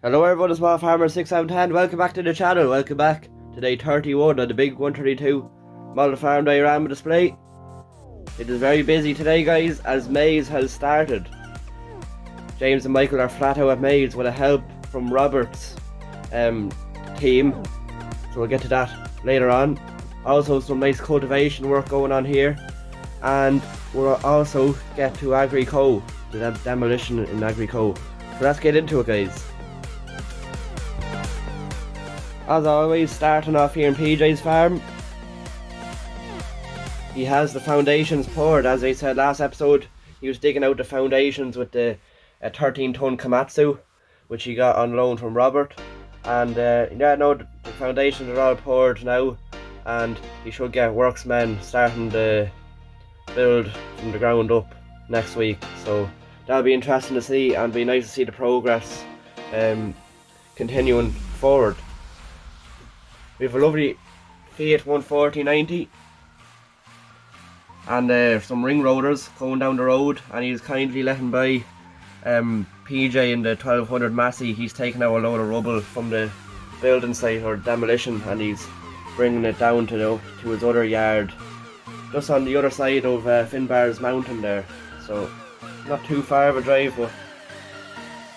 Hello everyone, it's Small Farmer 6710. Welcome back to the channel. Welcome back to day 31 of the big 132 model farm diorama display. It is very busy today, guys, as Maize has started. James and Michael are flat out at Maize with a help from Robert's team, so we'll get to that later on. Also some nice cultivation work going on here, and we'll also get to Agri Co, the demolition in Agri Co. So let's get into it, guys. As always, starting off here in PJ's farm. He has the foundations poured. As I said last episode, he was digging out the foundations with the 13-ton Komatsu, which he got on loan from Robert. And the foundations are all poured now, and he should get worksmen starting to build from the ground up next week. So that'll be interesting to see, and be nice to see the progress continuing forward. We have a lovely Fiat 140/90 and some ring rotors going down the road, and he's kindly letting by PJ in the 1200 Massey. He's taking out a load of rubble from the building site or demolition, and he's bringing it down to his other yard just on the other side of Finbar's Mountain there. So not too far of a drive, but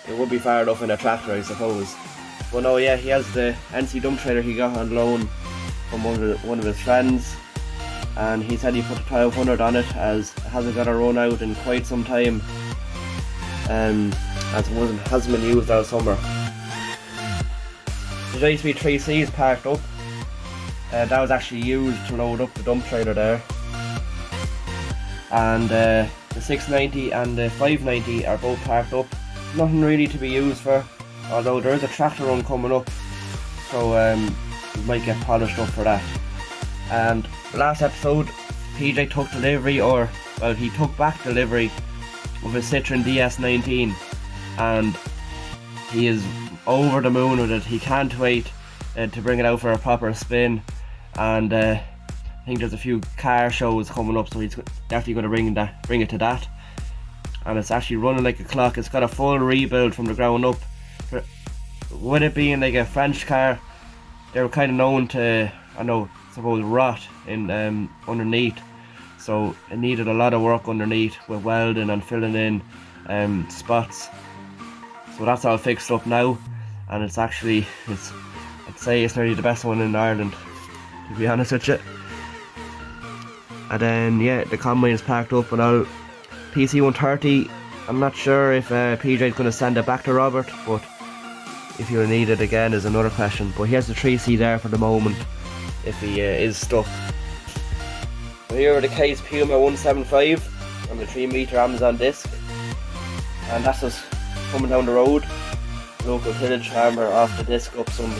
it would be far enough in a tractor, I suppose. But no, yeah, he has the NC dump trailer he got on loan from one of his friends, and he said he put the 1200 on it as it hasn't got a run out in quite some time, as it hasn't been used all summer. There's used to be 3Cs parked up. That was actually used to load up the dump trailer there, and the 690 and the 590 are both parked up. Nothing really to be used for, although there is a tractor run coming up, so we might get polished up for that. And last episode, PJ took delivery, he took back delivery of his Citroen DS19, and he is over the moon with it. He can't wait to bring it out for a proper spin, and I think there's a few car shows coming up, so he's definitely going to bring it to that. And it's actually running like a clock. It's got a full rebuild from the ground up. With it being like a French car, they were kind of known to, rot in underneath, so it needed a lot of work underneath with welding and filling in spots. So that's all fixed up now, and I'd say it's nearly the best one in Ireland, to be honest with you. And then yeah, the combine is packed up and all. PC 130, I'm not sure if PJ's going to send it back to Robert, but if you'll need it again is another question. But he has the 3C there for the moment if he is stuck. So here are the case Puma 175 on the 3-meter Amazon disc, and that's us coming down the road. Local village farmer off the disc up some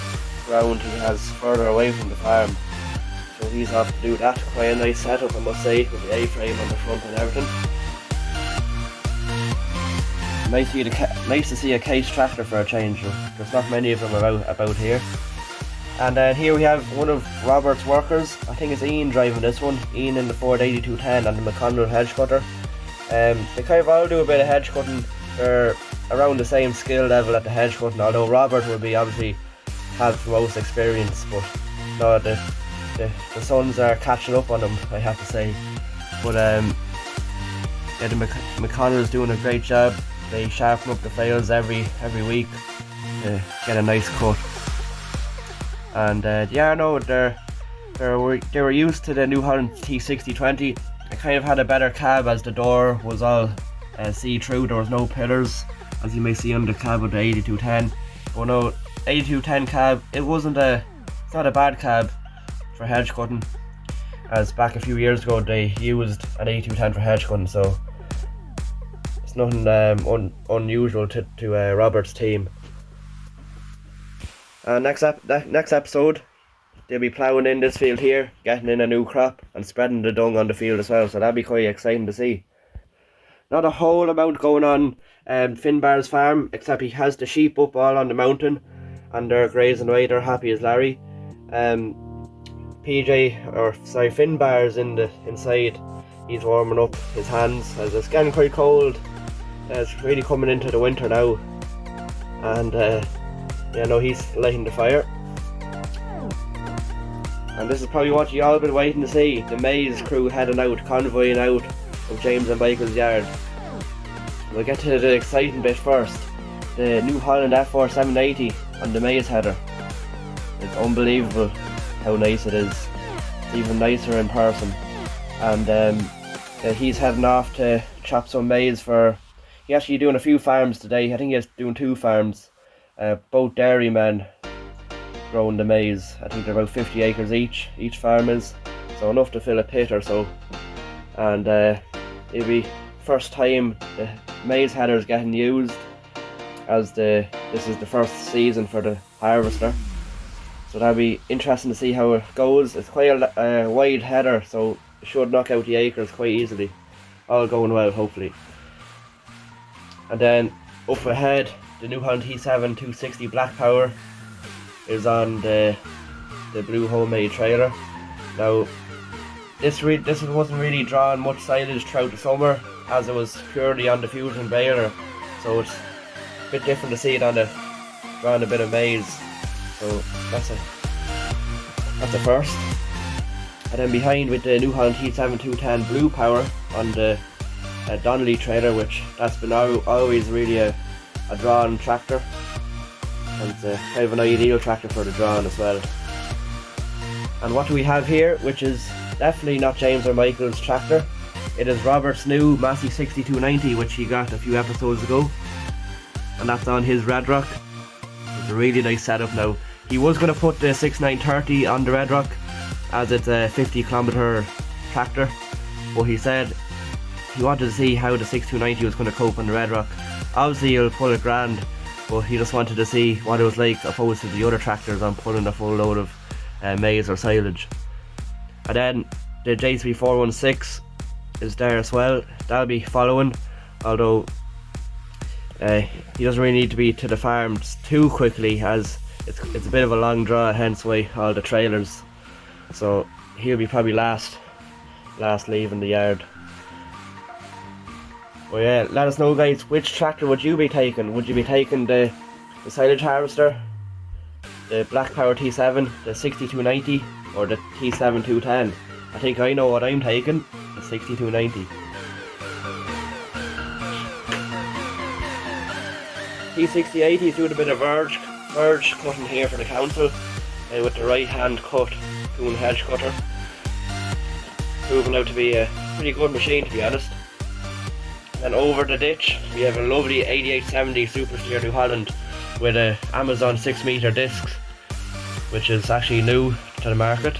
ground he has further away from the farm, so he's off to do that. Quite a nice setup, I must say, with the A-frame on the front and everything. Nice to see a case tractor for a change. There's not many of them about here. And then here we have one of Robert's workers. I think it's Ian driving this one. Ian in the Ford 8210 and the McConnell hedge cutter. They kind of all do a bit of hedge cutting. They're around the same skill level at the hedge cutting, although Robert will be obviously have the most experience. But no, the sons are catching up on him, I have to say. But yeah, the McConnell's doing a great job. They sharpen up the flails every week to get a nice cut. And they were used to the New Holland T6020. It kind of had a better cab, as the door was all see-through. There was no pillars, as you may see on the cab of the 8210. But no, 8210 cab, it's not a bad cab for hedge cutting, as back a few years ago they used an 8210 for hedge cutting, so it's nothing unusual to Robert's team. Next episode, they'll be ploughing in this field here, getting in a new crop and spreading the dung on the field as well, so that'll be quite exciting to see. Not a whole amount going on Finbar's farm, except he has the sheep up all on the mountain and they're grazing away. They're happy as Larry. Finbar's inside. He's warming up his hands as it's getting quite cold. It's really coming into the winter now, and Yeah, no, he's lighting the fire. And this is probably what you all been waiting to see. The Maize crew heading out, convoying out of James and Michael's yard. We'll get to the exciting bit first. The New Holland F4 780 on the Maize header. It's unbelievable how nice it is. It's even nicer in person. And he's heading off to chop some maize for... He's actually doing a few farms today. I think he's doing 2 farms. Both dairymen growing the maize. I think they're about 50 acres each farm is. So enough to fill a pit or so. And it'll be first time the maize header is getting used, as this is the first season for the harvester. So that'll be interesting to see how it goes. It's quite a wide header, so it should knock out the acres quite easily. All going well, hopefully. And then up ahead, the New Holland T7 260 Black Power is on the blue homemade trailer. Now, this wasn't really drawing much silage throughout the summer, as it was purely on the fusion baler. So it's a bit different to see it on drawing a bit of maize. So that's a first. And then behind with the New Holland T7 210 Blue Power on the Donnelly trailer, which that's been always really a drawn tractor. And it's kind of an ideal tractor for the drawn as well. And what do we have here, which is definitely not James or Michael's tractor. It is Robert's new Massey 6290, which he got a few episodes ago. And that's on his Red Rock. It's a really nice setup now. He was going to put the 6930 on the Red Rock, as it's a 50-kilometre tractor, but he said he wanted to see how the 6290 was going to cope on the Red Rock. Obviously he'll pull it grand, but he just wanted to see what it was like opposed to the other tractors on pulling a full load of maize or silage. And then the JCB 416 is there as well. That'll be following, although he doesn't really need to be to the farms too quickly, as it's a bit of a long draw, hence why all the trailers. So he'll be probably last leaving the yard. Well, yeah, let us know, guys, which tractor would you be taking? Would you be taking the silage harvester, the Black Power T7, the 6290, or the T7 210? I think I know what I'm taking, the 6290. T6080 is doing a bit of verge cutting here for the council with the right hand cut Coon hedge cutter. Proving out to be a pretty good machine, to be honest. And over the ditch we have a lovely 8870 Super Steer New Holland with a Amazon 6-metre discs, which is actually new to the market.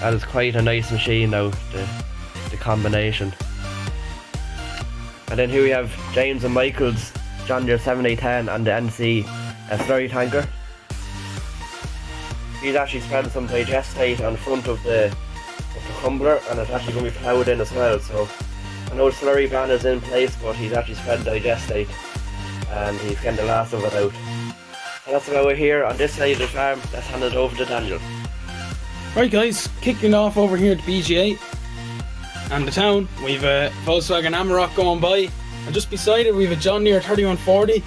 That is quite a nice machine now, the combination. And then here we have James and Michael's John Deere 7810 and the NC slurry tanker. He's actually spreading some digestate on the front of the crumbler, and it's actually going to be ploughed in as well. So I know the slurry ban is in place, but he's actually spreading digestate and he's getting the last of it out. And that's about it here on this side of the farm. Let's hand it over to Daniel. Right guys, kicking off over here at BGA and the town. We've a Volkswagen Amarok going by, and just beside it we've a John Deere 3140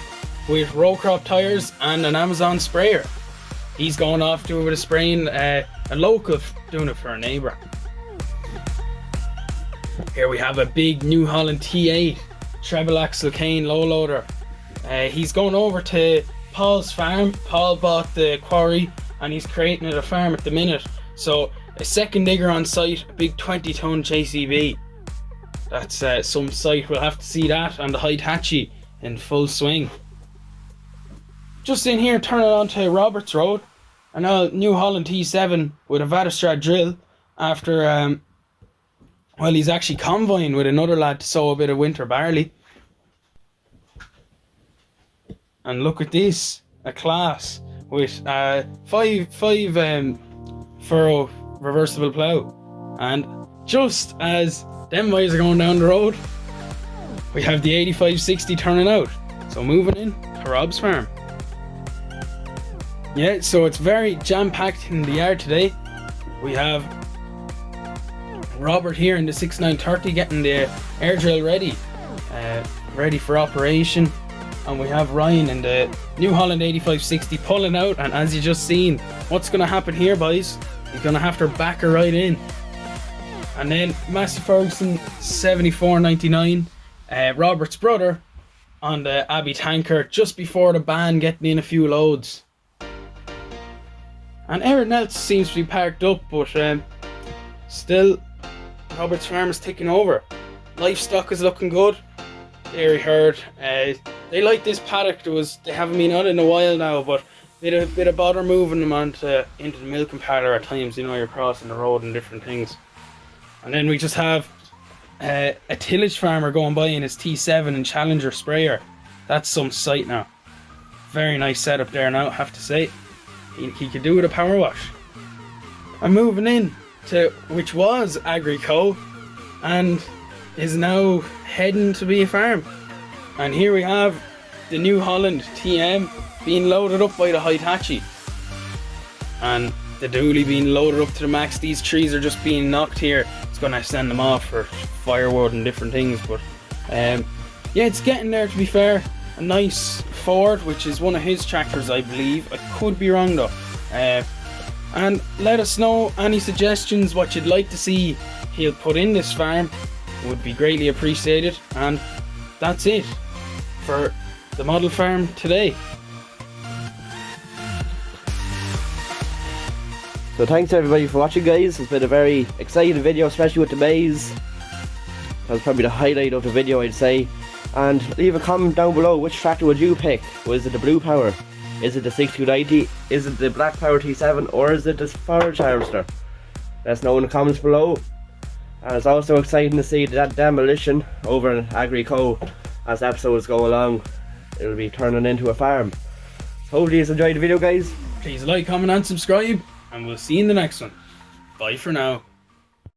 with row crop tyres and an Amazon sprayer. He's going off to it with a spraying, a local doing it for a neighbour. Here we have a big New Holland T8 treble axle cane low loader. He's going over to Paul's farm. Paul bought the quarry and he's creating it a farm at the minute. So a second digger on site, a big 20-ton JCB. That's some sight. We'll have to see that on the Hitachi in full swing. Just in here, turning on to Roberts Road, an old New Holland T7 with a Vatastrad drill after, he's actually convoying with another lad to sow a bit of winter barley. And look at this, a class with five furrow reversible plough. And just as them boys are going down the road, we have the 8560 turning out. So moving in to Rob's farm. Yeah, so it's very jam-packed in the yard today. We have Robert here in the 6930 getting the air drill ready for operation. and we have Ryan in the New Holland 8560 pulling out, and as you just seen, what's going to happen here, boys? He's going to have to back her right in. And then Massey Ferguson 74.99, Robert's brother on the Abbey tanker just before the ban, getting in a few loads. And everything else seems to be parked up, but still Robert's farm is ticking over. Livestock is looking good. Dairy herd, they like this paddock. They haven't been on it in a while now, but bit of bother moving them into the milking parlour at times. You know, you're crossing the road and different things. And then we just have a tillage farmer going by in his T7 and Challenger sprayer. That's some sight now. Very nice setup there now, I have to say. He could do with a power wash. I'm moving in to which was Agri Co and is now heading to be a farm. And here we have the New Holland TM being loaded up by the Hitachi. And the dually being loaded up to the max. These trees are just being knocked here. It's going to send them off for firewood and different things. But yeah, it's getting there, to be fair. A nice Ford, which is one of his tractors, I believe. I could be wrong though. And let us know any suggestions, what you'd like to see he'll put in this farm. It would be greatly appreciated. And that's it for the model farm today. So thanks everybody for watching, guys. It's been a very exciting video, especially with the maize. That was probably the highlight of the video, I'd say. And leave a comment down below, which tractor would you pick? Was it the Blue Power? Is it the 6290? Is it the Black Power T7? Or is it the forage harvester? Let us know in the comments below. And it's also exciting to see that demolition over in Agri Co. As episodes go along, it'll be turning into a farm. So hopefully you enjoyed the video, guys. Please like, comment and subscribe, and we'll see you in the next one. Bye for now.